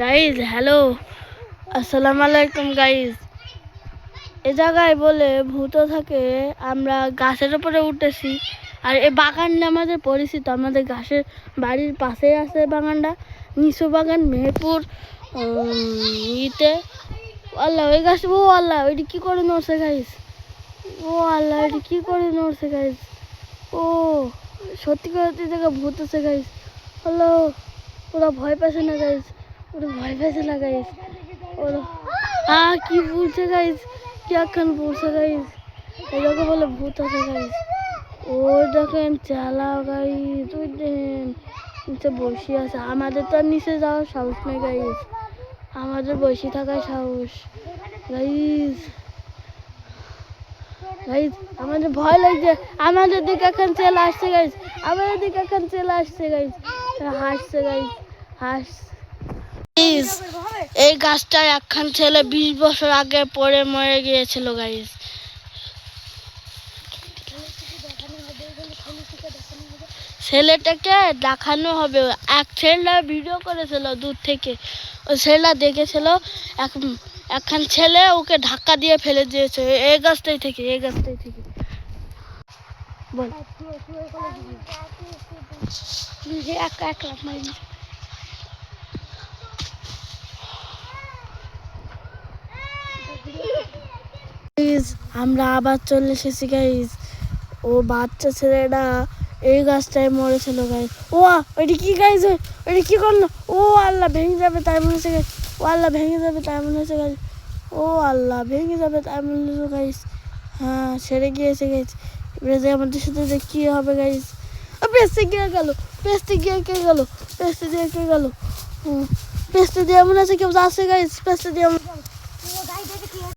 Guys hello, আসসালামু আলাইকুম guys. এ জায়গায় বলে ভূত থাকে, আমরা গাছের উপরে উঠেছি। আর এই বাগানটা আমাদের পরিচিত, আমাদের গাছের বাড়ির পাশেই আছে বাগানটা, নিচু বাগান, মেহেরপুর ইতে। আল্লাহ ওই গাছ, ও আল্লাহ ওইটি কী করে নড়ছে গাইজ, ও আল্লাহ এটি কী করে নড়ছে গাইজ, ও সত্যি করে জায়গা ভূত আছে গাইজ। হ্যালো, ওরা ভয় পাচ্ছে না গাইজ, ওরা ভয় পাচ্ছে না গাইজ, ওরা কি বলছে গাইজ, কি এখন বলছে গাইজ, এটাকে বলে ভূত আছে গাইজ। ও দেখেন চালা গাইজ, ওই দেখেন নিচে বসে আছে। আমাদের তো আর নিচে যাওয়ার সাহস নেই গাইজ, আমাদের বসে থাকার সাহস গাইজ। গাইজ আমাদের ভয় লাগছে, আমাদের দিকে এখন চলে আসছে গাইজ, আমাদের দিকে এখন চলে আসছে গাইজ, হাসছে গাইজ, হাসছে। এই গাছটায় একখান ছেলে 20 বছর আগে পড়ে মরে গিয়েছিল গাইজ। ছেলেটাকে দেখানো হবে, এক ছেলেটা ভিডিও করেছিল দূর থেকে, ওই ছেলেটা দেখেছিল একখান ছেলে ওকে ধাক্কা দিয়ে ফেলে দিয়েছে এই গাছটাই থেকে, এই গাছটাই থেকে। বল এক লাখ মারি। আমরা আবার চলে এসেছি গাইজ। ও বাচ্চা ছেলেটা এই গাছটায় মরেছিল গাইজ। ও ওইটি কি গাইজ, ওইটি কি করলো, ও আল্লাহ ভেঙে যাবে তাই মনে হচ্ছে গাইজ, ও আল্লাহ ভেঙে যাবে তাই মনে হচ্ছে গাইজ, ও আল্লাহ ভেঙে যাবে তাই মনে হচ্ছে গাইজ। হ্যাঁ ছেড়ে গিয়েছে গাইজ, এবারে যে আমাদের সাথে যে কী হবে গাইজ। পেস্টে গিয়ে গেল, পেস্টে গিয়ে কে গেল, পেস্টে দিয়ে কে গেল, পেস্টে দিয়ে মনে হচ্ছে কেউ যাচ্ছে গাইজ, পেস্টে দিয়ে